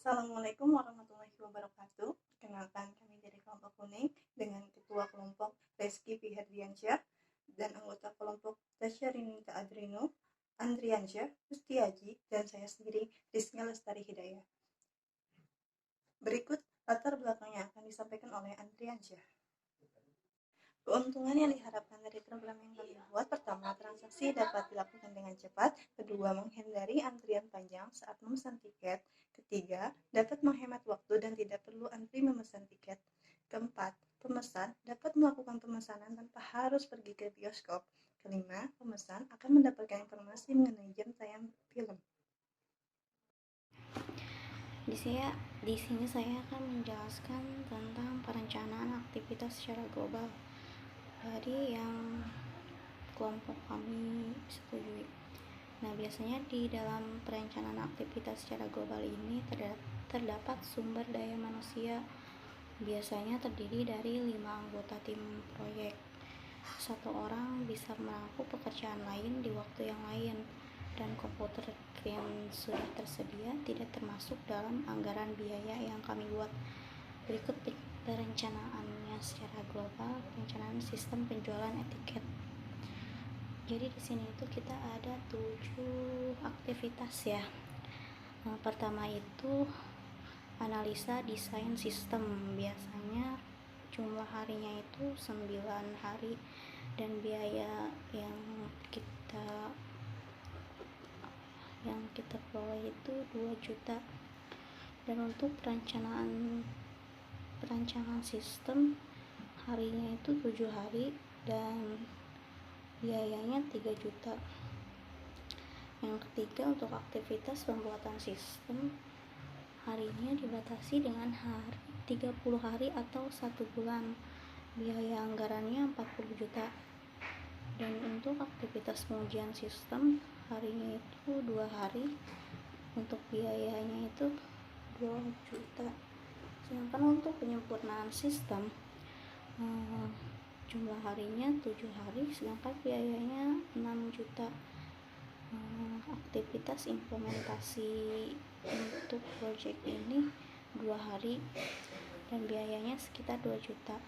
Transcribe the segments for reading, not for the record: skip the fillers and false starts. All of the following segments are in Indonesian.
Assalamualaikum warahmatullahi wabarakatuh. Perkenalkan, kami dari kelompok kuning dengan ketua kelompok Reski Piherdiansyah dan anggota kelompok Tasyarinita Andriansyah, Mustiaji, dan saya sendiri Rizky Lestari Hidayah. Berikut latar belakangnya akan disampaikan oleh Andriansyah. Keuntungan yang diharapkan dari program yang kami buat: pertama, transaksi dapat dilakukan dengan cepat; kedua, menghindari antrian panjang saat memesan tiket; ketiga, dapat menghemat waktu dan tidak perlu antri memesan tiket; keempat, pemesan dapat melakukan pemesanan tanpa harus pergi ke bioskop; kelima, pemesan akan mendapatkan informasi mengenai jam tayang film. Di sini saya akan menjelaskan tentang perencanaan aktivitas secara global dari yang kelompok kami setujui. Nah, biasanya di dalam perencanaan aktivitas secara global ini terdapat sumber daya manusia, biasanya terdiri dari 5 anggota tim proyek. Satu orang bisa melakukan pekerjaan lain di waktu yang lain, dan komputer yang sudah tersedia tidak termasuk dalam anggaran biaya yang kami buat. Berikut perencanaannya secara global: perencanaan sistem penjualan etiket. Jadi di sini itu kita ada 7 aktivitas ya. Pertama itu analisa desain sistem. Biasanya jumlah harinya itu 9 hari dan biaya yang kita kelola itu 2 juta. Dan untuk perancangan sistem, harinya itu 7 hari dan biayanya 3 juta. Yang ketiga, untuk aktivitas pembuatan sistem, harinya dibatasi dengan 30 hari atau 1 bulan. Biaya anggarannya 40 juta. Dan untuk aktivitas pengujian sistem, harinya itu 2 hari, untuk biayanya itu 2 juta. Sedangkan untuk penyempurnaan sistem, jumlah harinya 7 hari, sedangkan biayanya 6 juta. Aktivitas implementasi untuk proyek ini 2 hari dan biayanya sekitar 2 juta.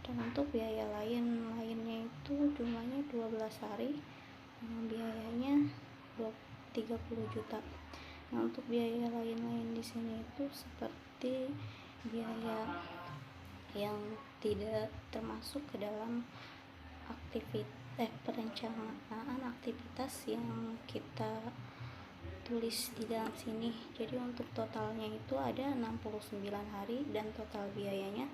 Dan untuk biaya lainnya itu jumlahnya 12 hari, biayanya 30 juta. Nah, untuk biaya lain di sini itu seperti biaya yang tidak termasuk ke dalam perencanaan aktivitas yang kita tulis di dalam sini. Jadi untuk totalnya itu ada 69 hari dan total biayanya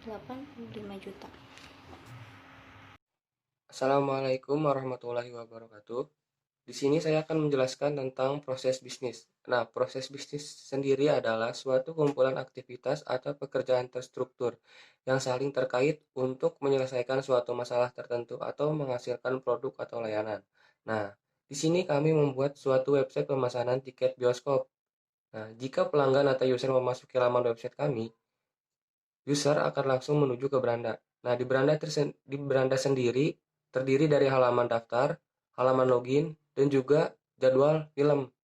85 juta. Assalamualaikum warahmatullahi wabarakatuh. Di sini saya akan menjelaskan tentang proses bisnis. Nah, proses bisnis sendiri adalah suatu kumpulan aktivitas atau pekerjaan terstruktur yang saling terkait untuk menyelesaikan suatu masalah tertentu atau menghasilkan produk atau layanan. Nah, di sini kami membuat suatu website pemesanan tiket bioskop. Nah, jika pelanggan atau user memasuki laman website kami, user akan langsung menuju ke beranda. Nah, di beranda sendiri terdiri dari halaman daftar, halaman login, dan juga jadwal film.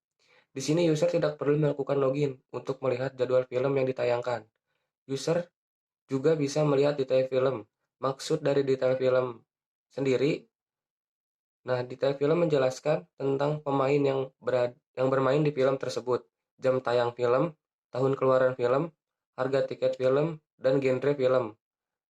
Di sini user tidak perlu melakukan login untuk melihat jadwal film yang ditayangkan. User juga bisa melihat detail film. Maksud dari detail film sendiri, nah, detail film menjelaskan tentang pemain yang bermain di film tersebut, jam tayang film, tahun keluaran film, harga tiket film, dan genre film.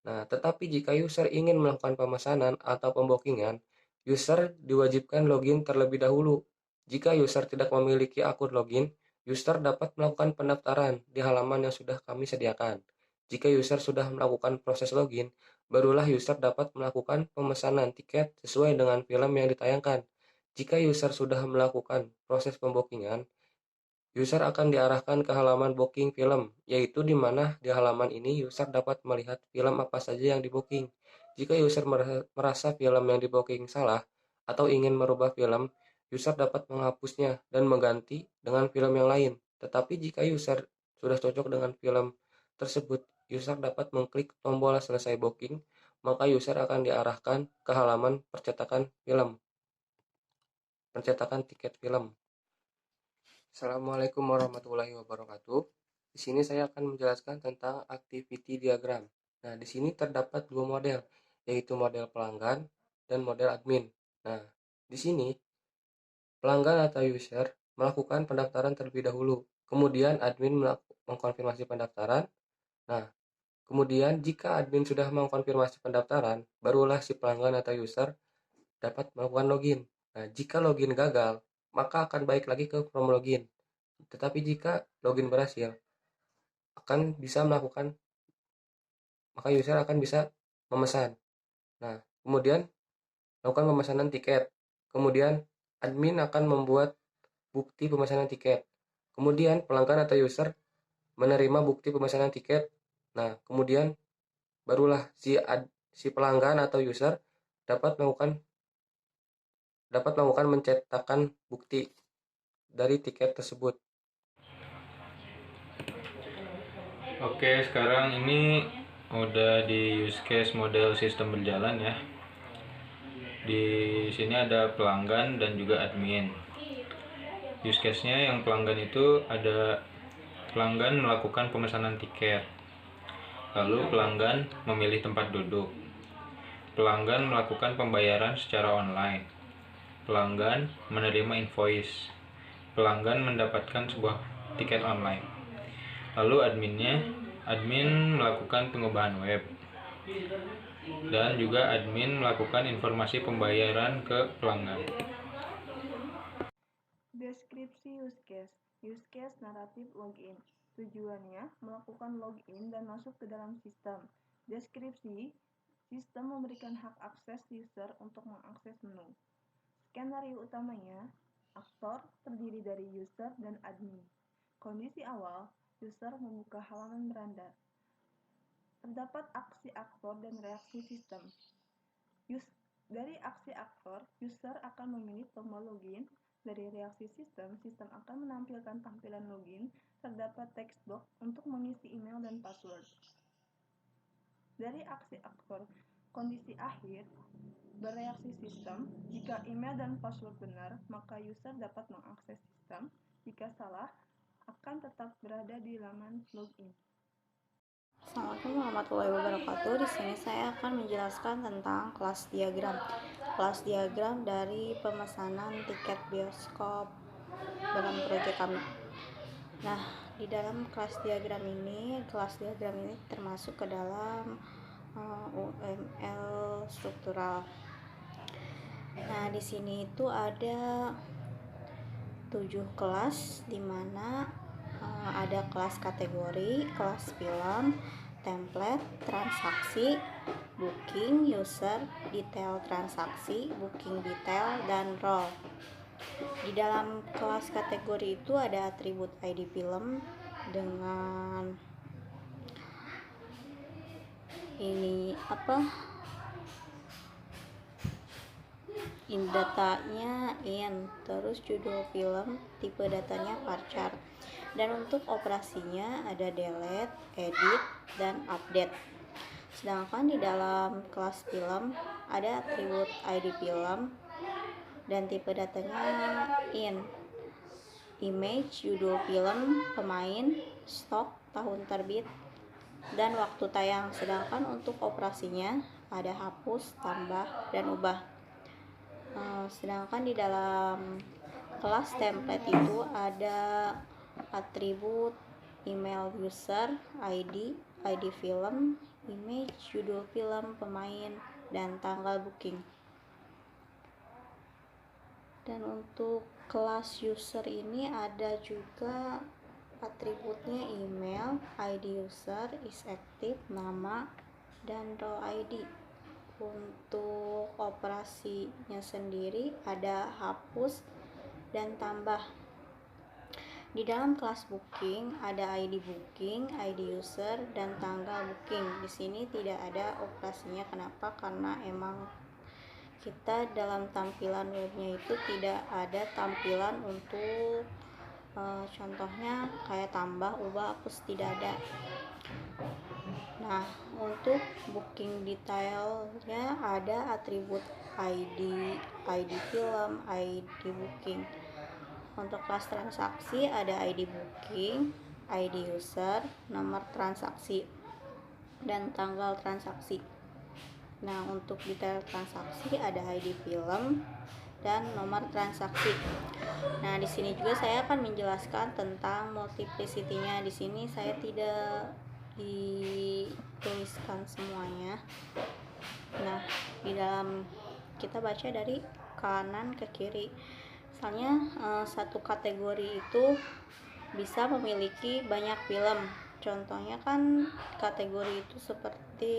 Nah, tetapi jika user ingin melakukan pemesanan atau pembookingan, user diwajibkan login terlebih dahulu. Jika user tidak memiliki akun login, user dapat melakukan pendaftaran di halaman yang sudah kami sediakan. Jika user sudah melakukan proses login, barulah user dapat melakukan pemesanan tiket sesuai dengan film yang ditayangkan. Jika user sudah melakukan proses pembookingan, user akan diarahkan ke halaman booking film, yaitu di mana di halaman ini user dapat melihat film apa saja yang di-booking. Jika user merasa film yang di-booking salah atau ingin merubah film, user dapat menghapusnya dan mengganti dengan film yang lain. Tetapi jika user sudah cocok dengan film tersebut, user dapat mengklik tombol selesai booking, maka user akan diarahkan ke halaman pencetakan tiket film. Assalamualaikum warahmatullahi wabarakatuh. Di sini saya akan menjelaskan tentang activity diagram. Nah, di sini terdapat dua model, yaitu model pelanggan dan model admin. Nah, di sini pelanggan atau user melakukan pendaftaran terlebih dahulu. Kemudian admin mengkonfirmasi pendaftaran. Nah, kemudian jika admin sudah mengkonfirmasi pendaftaran, barulah si pelanggan atau user dapat melakukan login. Nah, jika login gagal, maka akan balik lagi ke form login. Tetapi jika login berhasil, maka user akan bisa memesan. Nah, kemudian lakukan pemesanan tiket. Kemudian admin akan membuat bukti pemesanan tiket. Kemudian pelanggan atau user menerima bukti pemesanan tiket. Nah, kemudian barulah si pelanggan atau user dapat melakukan mencetakkan bukti dari tiket tersebut. Oke, sekarang ini udah di use case model sistem berjalan ya. Di sini ada pelanggan dan juga admin. Use case-nya yang pelanggan itu ada pelanggan melakukan pemesanan tiket. Lalu pelanggan memilih tempat duduk. Pelanggan melakukan pembayaran secara online. Pelanggan menerima invoice. Pelanggan mendapatkan sebuah tiket online. Lalu admin melakukan pengubahan web. Dan juga admin melakukan informasi pembayaran ke pelanggan. Deskripsi use case. Use case naratif login. Tujuannya melakukan login dan masuk ke dalam sistem. Deskripsi, sistem memberikan hak akses user untuk mengakses menu. Skenario utamanya, aktor terdiri dari user dan admin. Kondisi awal, user membuka halaman beranda. Terdapat aksi aktor dan reaksi sistem. Dari aksi aktor, user akan memilih tombol login. Dari reaksi sistem akan menampilkan tampilan login. Terdapat text box untuk mengisi email dan password. Dari aksi aktor, kondisi akhir, bereaksi sistem. Jika email dan password benar, maka user dapat mengakses sistem. Jika salah, akan tetap berada di laman login. Assalamualaikum warahmatullahi wabarakatuh. Di sini saya akan menjelaskan tentang kelas diagram. Kelas diagram dari pemesanan tiket bioskop dalam proyek kami. Nah, di dalam kelas diagram ini termasuk ke dalam UML struktural. Nah, di sini itu ada 7 kelas, di mana ada kelas kategori, kelas film, template, transaksi, booking, user, detail transaksi, booking detail, dan role. Di dalam kelas kategori itu ada atribut ID film dengan datanya terus judul film, tipe datanya varchar. Dan untuk operasinya ada delete, edit, dan update. Sedangkan di dalam kelas film ada atribut ID film dan tipe datanya image, judul film, pemain, stok, tahun terbit, dan waktu tayang. Sedangkan untuk operasinya ada hapus, tambah, dan ubah. Sedangkan di dalam kelas template itu ada atribut email user, ID film, image, judul film, pemain, dan tanggal booking. Dan untuk kelas user ini ada juga atributnya email, ID user, is active, nama, dan role ID. Untuk operasinya sendiri ada hapus dan tambah. Di dalam kelas booking ada ID booking, ID user, dan tanggal booking. Di sini tidak ada operasinya. Kenapa? Karena emang kita dalam tampilan webnya itu tidak ada tampilan untuk contohnya kayak tambah, ubah, hapus, tidak ada. Nah, untuk booking detailnya ada atribut ID film, ID booking. Untuk kelas transaksi ada ID booking, ID user, nomor transaksi, dan tanggal transaksi. Nah, untuk detail transaksi ada ID film dan nomor transaksi. Nah, di sini juga saya akan menjelaskan tentang multiplicity-nya. Di sini saya tidak dituliskan semuanya. Nah, di dalam kita baca dari kanan ke kiri. Misalnya satu kategori itu bisa memiliki banyak film. Contohnya kan kategori itu seperti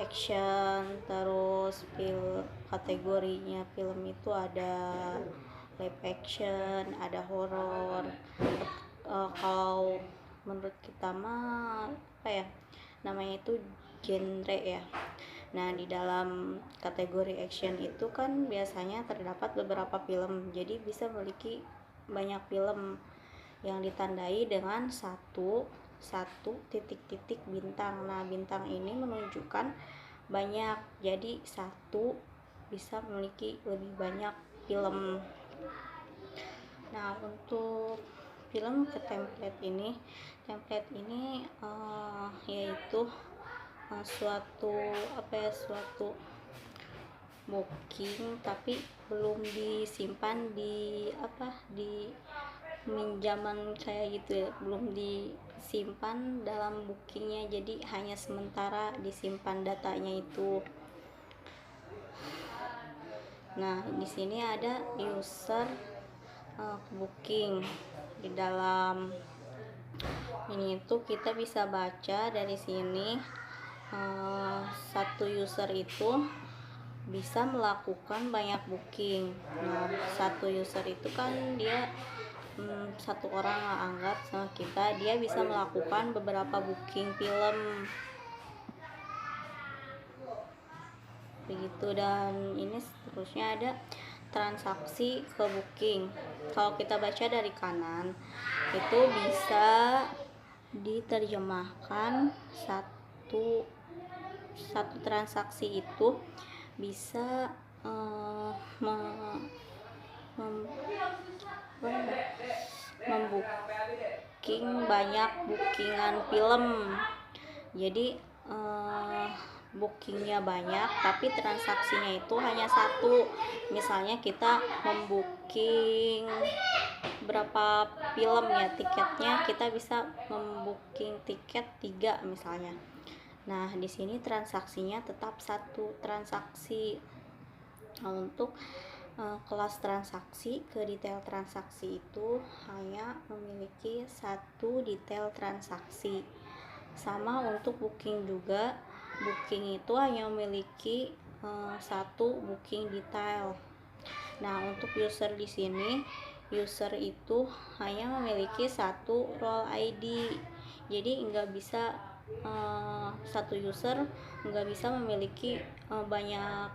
action, terus kategorinya film itu ada live action, ada horor. Kalau menurut kita mah apa ya namanya itu genre ya. Nah, di dalam kategori action itu kan biasanya terdapat beberapa film, jadi bisa memiliki banyak film yang ditandai dengan satu titik-titik bintang. Nah, bintang ini menunjukkan banyak, jadi satu bisa memiliki lebih banyak film. Nah, untuk film ke template ini yaitu suatu booking tapi belum disimpan di pinjaman kayak gitu ya, belum disimpan dalam bookingnya, jadi hanya sementara disimpan datanya itu. Nah, di sini ada user booking. Di dalam ini tuh kita bisa baca dari sini satu user itu bisa melakukan banyak booking. Nah, satu user itu kan dia satu orang lah, anggap sama kita, dia bisa melakukan beberapa booking film begitu. Dan ini seterusnya ada transaksi ke booking. Kalau kita baca dari kanan itu bisa diterjemahkan satu transaksi itu bisa membooking banyak bookingan film. Jadi bookingnya banyak tapi transaksinya itu hanya satu. Misalnya kita membooking berapa film ya, tiketnya kita bisa membooking tiket 3 misalnya. Nah, di sini transaksinya tetap satu transaksi. Nah, untuk kelas transaksi ke detail transaksi itu hanya memiliki satu detail transaksi. Sama untuk booking juga, booking itu hanya memiliki satu booking detail. Nah, untuk user di sini, user itu hanya memiliki satu role ID. Jadi nggak bisa satu user nggak bisa memiliki banyak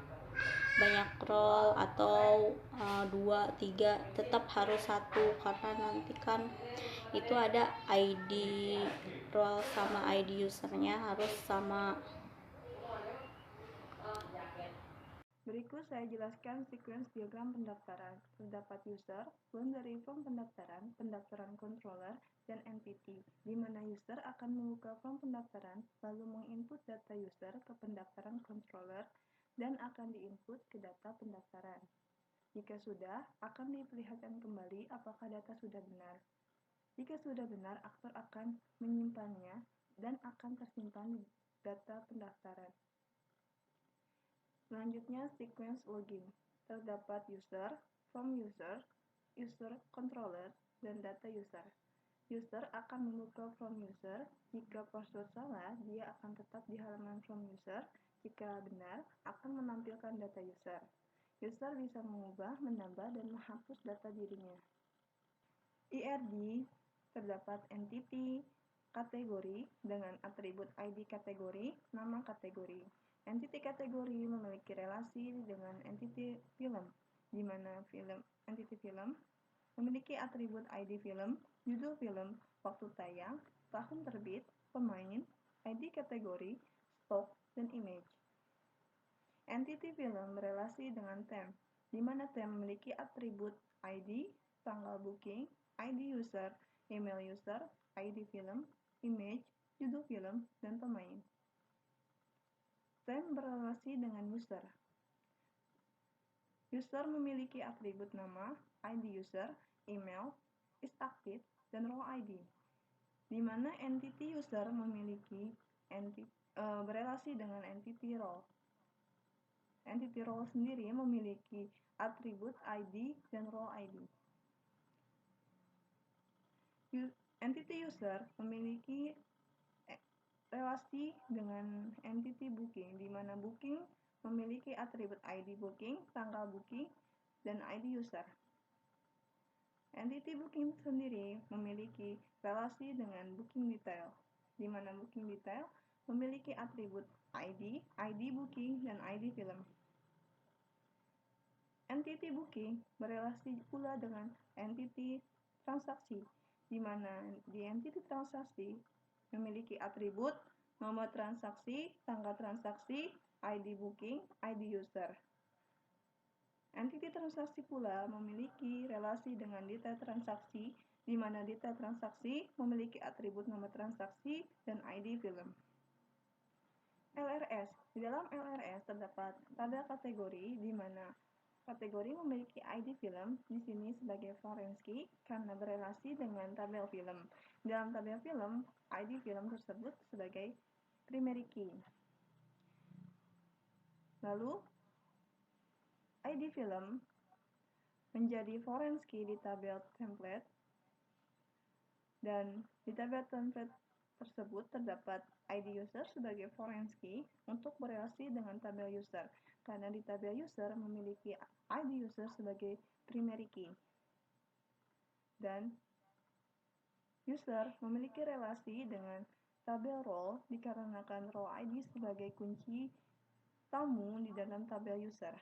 role atau 2, 3, tetap harus satu, karena nanti kan itu ada ID role sama ID usernya harus sama. Berikut saya jelaskan sequence diagram pendaftaran. Terdapat user, boundary form pendaftaran controller, dan entity, di mana user akan membuka form pendaftaran, lalu menginput data user ke pendaftaran controller, dan akan diinput ke data pendaftaran. Jika sudah, akan diperlihatkan kembali apakah data sudah benar. Jika sudah benar, aktor akan menyimpannya dan akan tersimpan di data pendaftaran. Selanjutnya, sequence login. Terdapat user, form user, user controller, dan data user. User akan membuka form user. Jika password salah, dia akan tetap di halaman form user. Jika benar, akan menampilkan data user. User bisa mengubah, menambah, dan menghapus data dirinya. IRD terdapat entity, kategori dengan atribut ID kategori, nama kategori. Entity kategori memiliki relasi dengan entity film, di mana entity film memiliki atribut ID film, judul film, waktu tayang, tahun terbit, pemain, ID kategori, stok, dan image. Entity film berelasi dengan theme, di mana theme memiliki atribut ID, tanggal booking, ID user, email user, ID film, image, judul film, dan pemain. Time berrelasi dengan user. User memiliki atribut nama, ID user, email, is active, dan role ID, di mana entity user memiliki berelasi dengan entity role. Entity role sendiri memiliki atribut ID dan role ID. Entity user memiliki relasi dengan entity booking, di mana booking memiliki atribut ID booking, tanggal booking, dan ID user. Entity booking sendiri memiliki relasi dengan booking detail, di mana booking detail memiliki atribut ID, ID booking, dan ID film. Entity booking berelasi pula dengan entity transaksi, di mana di entity transaksi memiliki atribut nomor transaksi, tanggal transaksi, ID booking, ID user. Entity transaksi pula memiliki relasi dengan detail transaksi, di mana detail transaksi memiliki atribut nomor transaksi dan ID film. LRS. Di dalam LRS terdapat tabel kategori, di mana kategori memiliki ID film di sini sebagai foreign key karena berelasi dengan tabel film. Dalam tabel film, ID film tersebut sebagai primary key. Lalu, ID film menjadi foreign key di tabel template, dan di tabel template tersebut terdapat ID user sebagai foreign key untuk berelasi dengan tabel user, karena di tabel user memiliki ID user sebagai primary key. Dan user memiliki relasi dengan tabel role dikarenakan role ID sebagai kunci tamu di dalam tabel user.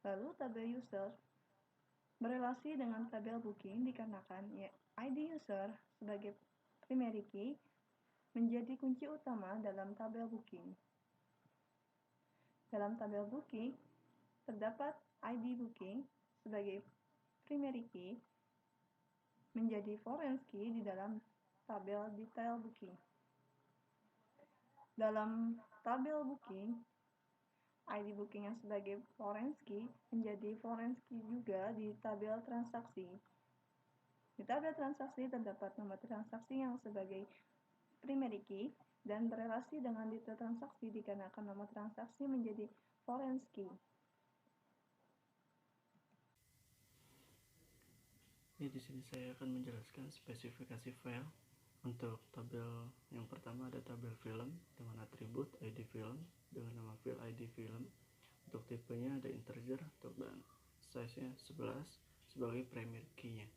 Lalu tabel user berelasi dengan tabel booking dikarenakan ID user sebagai primary key menjadi kunci utama dalam tabel booking. Dalam tabel booking, terdapat ID booking sebagai primary key menjadi foreign key di dalam tabel detail booking. Dalam tabel booking, ID booking yang sebagai foreign key menjadi foreign key juga di tabel transaksi. Di tabel transaksi terdapat nomor transaksi yang sebagai primary key dan berelasi dengan detail transaksi dikarenakan nomor transaksi menjadi foreign key. Di sini saya akan menjelaskan spesifikasi file. Untuk tabel yang pertama ada tabel film dengan atribut ID film dengan nama file ID film. Untuk tipenya ada integer dan size-nya 11 sebagai primary key-nya.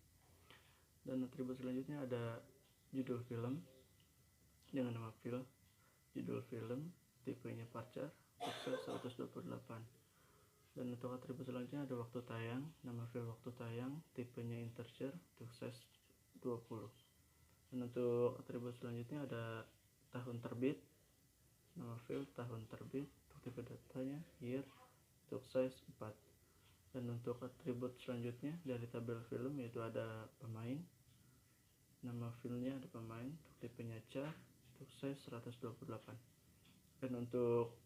Dan atribut selanjutnya ada judul film dengan nama file judul film, tipenya parser, pixel 128. Dan untuk atribut selanjutnya ada waktu tayang, nama file waktu tayang, tipenya integer, untuk size 20. Dan untuk atribut selanjutnya ada tahun terbit, nama file tahun terbit, untuk tipe datanya year, untuk size 4. Dan untuk atribut selanjutnya dari tabel film yaitu ada pemain, nama filenya ada pemain, untuk tipenya char, untuk size 128. Dan untuk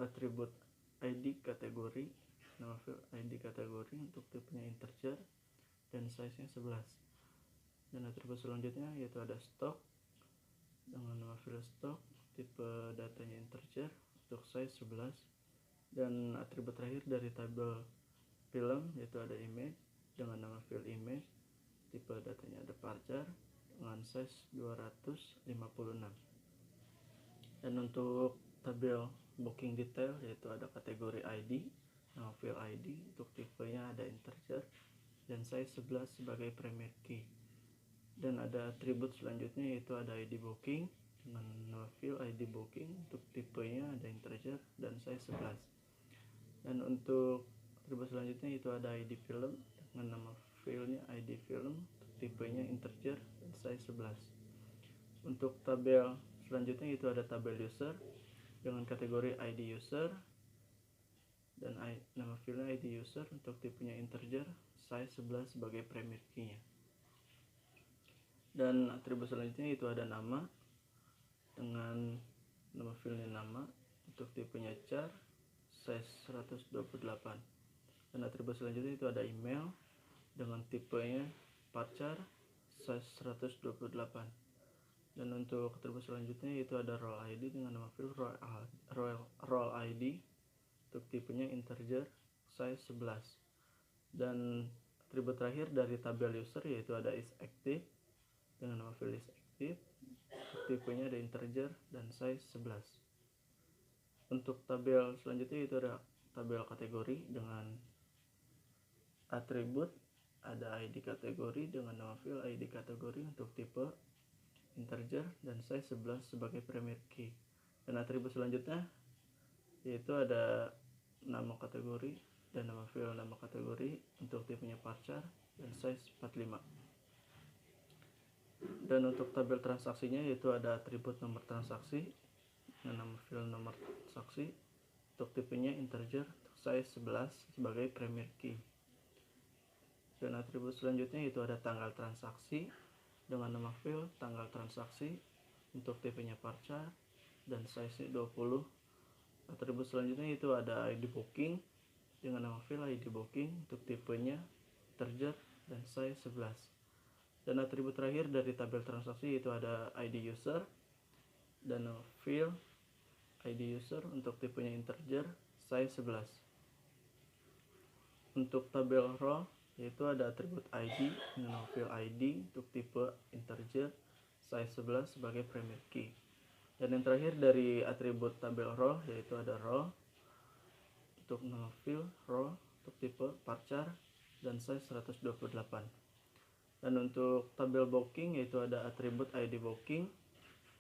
atribut ID kategori, nama file ID kategori, untuk tipenya integer dan size-nya 11. Dan atribut selanjutnya yaitu ada stock dengan nama file stock, tipe datanya integer, untuk size 11. Dan atribut terakhir dari tabel film yaitu ada image dengan nama file image, tipe datanya ada parser dengan size 256. Dan untuk tabel booking detail yaitu ada kategori ID, nama file ID, untuk tipenya ada integer dan size 11 sebagai primary key. Dan ada atribut selanjutnya yaitu ada ID booking dengan nama file ID booking, untuk tipenya ada integer dan size 11. Dan untuk atribut selanjutnya itu ada ID film dengan nama filenya ID film, untuk tipenya integer dan size 11. Untuk tabel selanjutnya itu ada tabel user dengan kategori ID user dan nama filenya ID user, untuk tipenya integer, size 11 sebagai primary key-nya. Dan atribut selanjutnya itu ada nama dengan nama filenya nama, untuk tipenya char, size 128. Dan atribut selanjutnya itu ada email dengan tipenya varchar, size 128. Dan untuk atribut selanjutnya itu ada role ID dengan nama file role ID, untuk tipenya integer, size 11. Dan atribut terakhir dari tabel user yaitu ada isActive dengan nama file isActive, tipenya ada integer dan size 11. Untuk tabel selanjutnya itu ada tabel kategori dengan atribut, ada ID kategori dengan nama file ID kategori untuk tipe integer dan size 11 sebagai primary key. Dan atribut selanjutnya yaitu ada nama kategori dan nama file nama kategori untuk tipenya varchar dan size 45. Dan untuk tabel transaksinya yaitu ada atribut nomor transaksi dengan nama file nomor transaksi untuk tipenya integer, size 11 sebagai primary key. Dan atribut selanjutnya itu ada tanggal transaksi dengan nama file tanggal transaksi untuk tipenya varchar dan size 20. Atribut selanjutnya itu ada ID booking dengan nama file ID booking untuk tipenya integer dan size 11. Dan atribut terakhir dari tabel transaksi itu ada ID user dan nama file ID user untuk tipenya integer, size 11. Untuk tabel role yaitu ada atribut ID dengan nama file ID untuk tipe integer, size 11 sebagai primary key. Dan yang terakhir dari atribut tabel role yaitu ada role untuk nama file role untuk tipe varchar dan size 128. Dan untuk tabel booking yaitu ada atribut ID booking,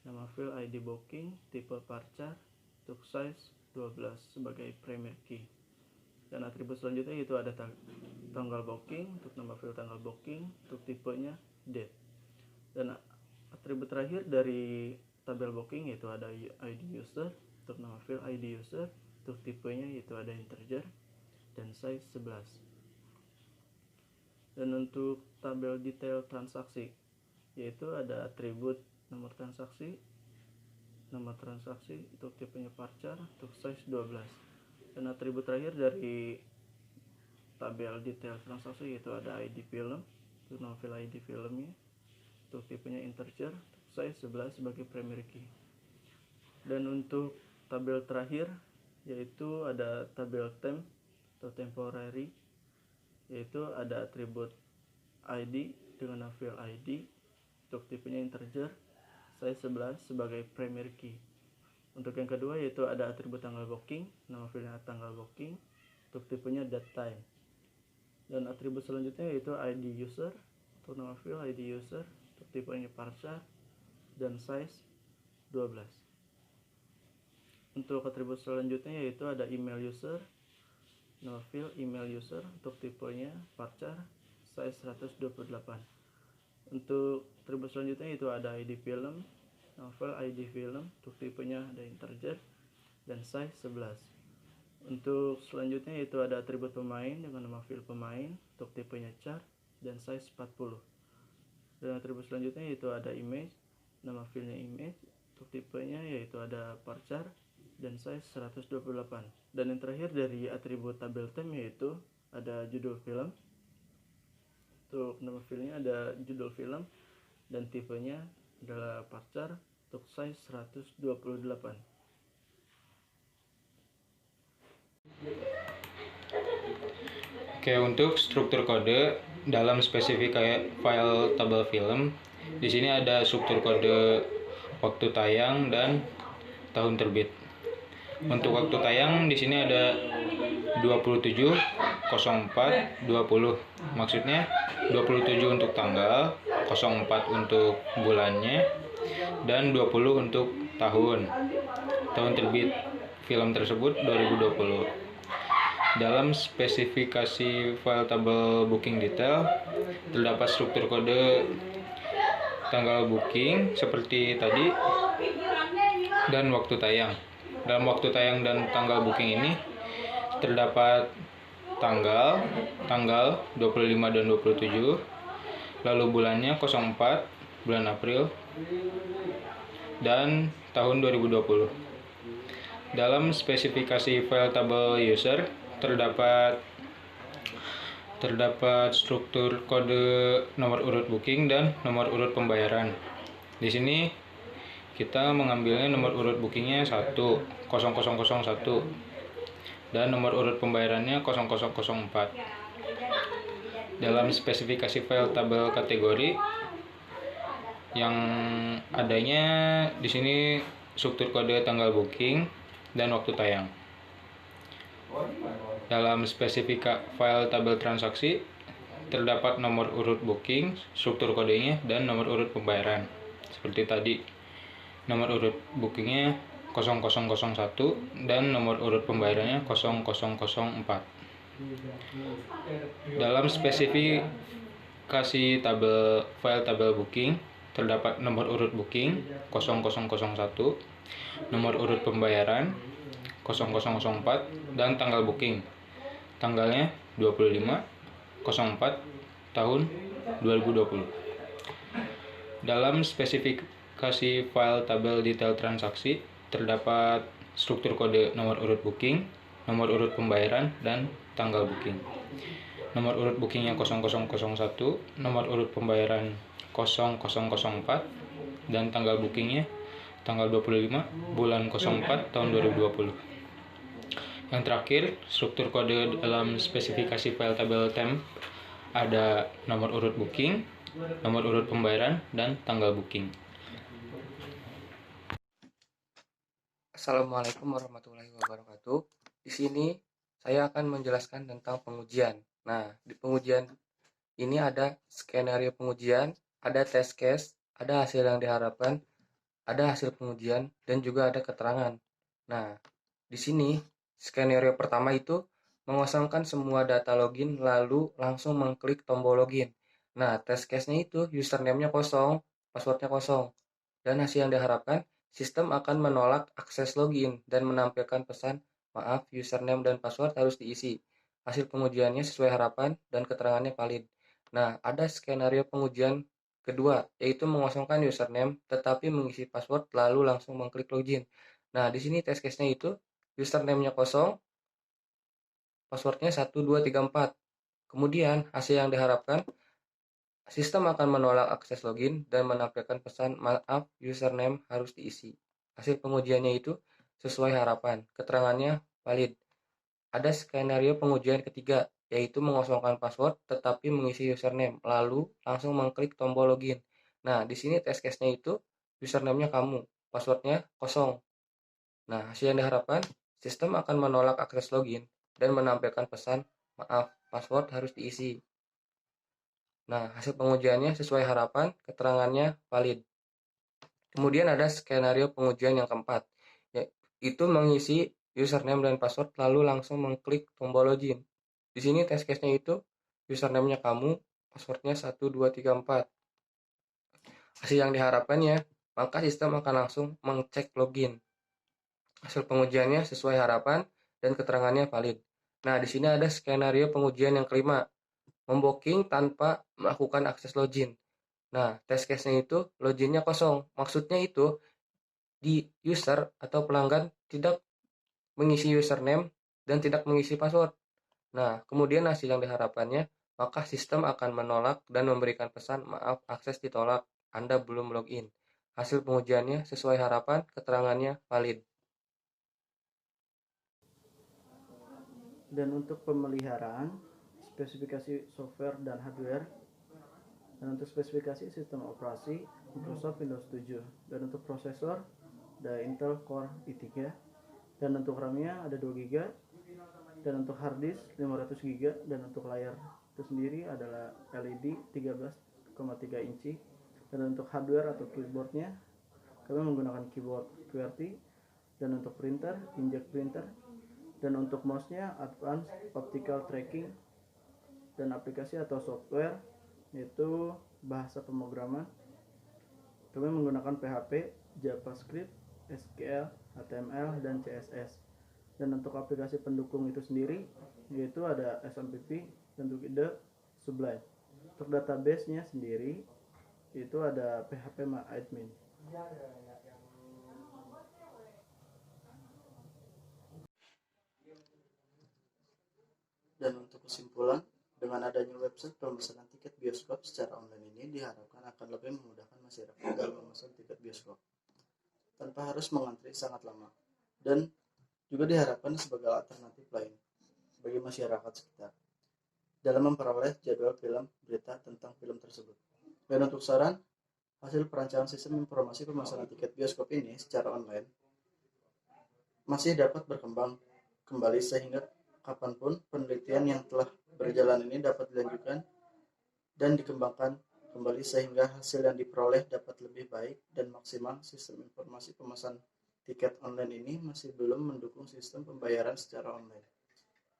nama file ID booking, tipe varchar untuk size 12 sebagai primary key. Dan atribut selanjutnya itu ada tanggal booking untuk nama file tanggal booking untuk tipenya date. Dan atribut terakhir dari tabel booking yaitu ada ID user untuk nama file ID user untuk tipenya yaitu ada integer dan size 11. Dan untuk tabel detail transaksi yaitu ada atribut nomor transaksi untuk tipenya varchar untuk size 12. Dan atribut terakhir dari tabel detail transaksi yaitu ada ID film untuk nama file ID filmnya untuk tipenya integer untuk size 11 sebagai primary key. Dan untuk tabel terakhir yaitu ada tabel temp atau temporary yaitu ada atribut ID dengan nama file ID untuk tipenya integer, size 11 sebagai primary key. Untuk yang kedua yaitu ada atribut tanggal booking, nama filenya tanggal booking untuk tipenya date time. Dan atribut selanjutnya yaitu ID user untuk nama file ID user untuk tipenya varchar dan size 12. Untuk atribut selanjutnya yaitu ada email user, nama file email user untuk tipenya varchar, size 128. Untuk atribut selanjutnya itu ada ID film, nama file ID film untuk tipenya ada integer dan size 11. Untuk selanjutnya itu ada atribut pemain dengan nama file pemain untuk tipenya char dan size 40. Dan atribut selanjutnya itu ada image, nama filenya image untuk tipenya yaitu ada varchar dan size 128. Dan yang terakhir dari atribut tabel temp yaitu ada judul film. Untuk nama filenya ada judul film dan tipenya adalah varchar untuk size 128. Oke, untuk struktur kode dalam spesifik file tabel film, di sini ada struktur kode waktu tayang dan tahun terbit. Untuk waktu tayang di sini ada 27/04/20. Maksudnya 27 untuk tanggal, 04 untuk bulannya, dan 20 untuk tahun terbit film tersebut 2020. Dalam spesifikasi file tabel booking detail terdapat struktur kode tanggal booking seperti tadi dan waktu tayang. Dalam waktu tayang dan tanggal booking ini terdapat tanggal 25 dan 27, lalu bulannya 04 bulan April, dan tahun 2020. Dalam spesifikasi file tabel user terdapat struktur kode nomor urut booking dan nomor urut pembayaran. Di sini kita mengambilnya nomor urut bookingnya 10001 dan nomor urut pembayarannya 0004. Dalam spesifikasi file tabel kategori yang adanya di sini struktur kode tanggal booking dan waktu tayang. Dalam spesifikasi file tabel transaksi terdapat nomor urut booking, struktur kodenya, dan nomor urut pembayaran. Seperti tadi, nomor urut bookingnya 0001 dan nomor urut pembayarannya 0004. Dalam spesifikasi file tabel booking terdapat nomor urut booking 0001, nomor urut pembayaran 0004, dan tanggal booking. Tanggalnya 25/04 tahun 2020. Dalam spesifikasi file tabel detail transaksi terdapat struktur kode nomor urut booking, nomor urut pembayaran, dan tanggal booking. Nomor urut bookingnya 0001, nomor urut pembayaran 0004, dan tanggal bookingnya tanggal 25 bulan 04 tahun 2020. Yang terakhir, struktur kode dalam spesifikasi file tabel temp ada nomor urut booking, nomor urut pembayaran, dan tanggal booking. Assalamualaikum warahmatullahi wabarakatuh. Di sini saya akan menjelaskan tentang pengujian. Nah, di pengujian ini ada skenario pengujian, ada test case, ada hasil yang diharapkan, ada hasil pengujian, dan juga ada keterangan. Nah, di sini skenario pertama itu mengosongkan semua data login lalu langsung mengklik tombol login. Nah, test case-nya itu username-nya kosong, password-nya kosong. Dan hasil yang diharapkan, sistem akan menolak akses login dan menampilkan pesan, maaf, username dan password harus diisi. Hasil pengujiannya sesuai harapan dan keterangannya valid. Nah, ada skenario pengujian kedua, yaitu mengosongkan username tetapi mengisi password lalu langsung mengklik login. Nah, di sini test case-nya itu username-nya kosong, password-nya 1234. Kemudian, hasil yang diharapkan, sistem akan menolak akses login dan menampilkan pesan, maaf, username harus diisi. Hasil pengujiannya itu sesuai harapan, keterangannya valid. Ada skenario pengujian ketiga, yaitu mengosongkan password tetapi mengisi username, lalu langsung mengklik tombol login. Nah, di sini test case-nya itu username-nya kamu, password-nya kosong. Nah, hasil yang diharapkan, sistem akan menolak akses login dan menampilkan pesan, maaf, password harus diisi. Nah, hasil pengujiannya sesuai harapan, keterangannya valid. Kemudian ada skenario pengujian yang keempat, yaitu mengisi username dan password lalu langsung mengklik tombol login. Di sini test case-nya itu username-nya kamu, password-nya 1234. Hasil yang diharapkannya, maka sistem akan langsung mengcek login. Hasil pengujiannya sesuai harapan dan keterangannya valid. Nah, di sini ada skenario pengujian yang kelima, membooking tanpa melakukan akses login. Nah, test case-nya itu loginnya kosong. Maksudnya itu di user atau pelanggan tidak mengisi username dan tidak mengisi password. Nah, kemudian hasil yang diharapkannya, maka sistem akan menolak dan memberikan pesan, maaf, akses ditolak, Anda belum login. Hasil pengujiannya sesuai harapan, keterangannya valid. Dan untuk pemeliharaan, spesifikasi software dan hardware, dan untuk spesifikasi sistem operasi Microsoft Windows 7, dan untuk prosesor ada Intel Core i3, dan untuk RAM-nya ada 2 GB, dan untuk hard disk 500 GB, dan untuk layar itu sendiri adalah LED 13,3 inci, dan untuk hardware atau keyboardnya kami menggunakan keyboard QWERTY, dan untuk printer inkjet printer, dan untuk mouse-nya Advanced Optical Tracking, dan aplikasi atau software yaitu bahasa pemrograman kami menggunakan PHP, JavaScript, SQL, HTML, dan CSS. Dan untuk aplikasi pendukung itu sendiri, yaitu ada SMPP dan juga Sublime. Untuk database-nya sendiri, itu ada PHP MyAdmin. Dan untuk kesimpulan, dengan adanya website pemesanan tiket bioskop secara online ini diharapkan akan lebih memudahkan masyarakat dalam memesan tiket bioskop tanpa harus mengantri sangat lama, dan juga diharapkan sebagai alternatif lain bagi masyarakat sekitar dalam memperoleh jadwal film berita tentang film tersebut. Dan untuk saran, hasil perancangan sistem informasi pemesanan tiket bioskop ini secara online masih dapat berkembang kembali sehingga kapanpun penelitian yang telah berjalan ini dapat dilanjutkan dan dikembangkan kembali sehingga hasil yang diperoleh dapat lebih baik dan maksimal. Sistem informasi pemesan tiket online ini masih belum mendukung sistem pembayaran secara online.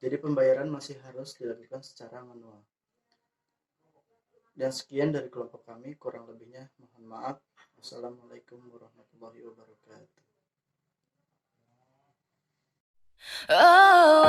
Jadi pembayaran masih harus dilakukan secara manual. Dan sekian dari kelompok kami, kurang lebihnya mohon maaf. Wassalamualaikum warahmatullahi wabarakatuh. Oh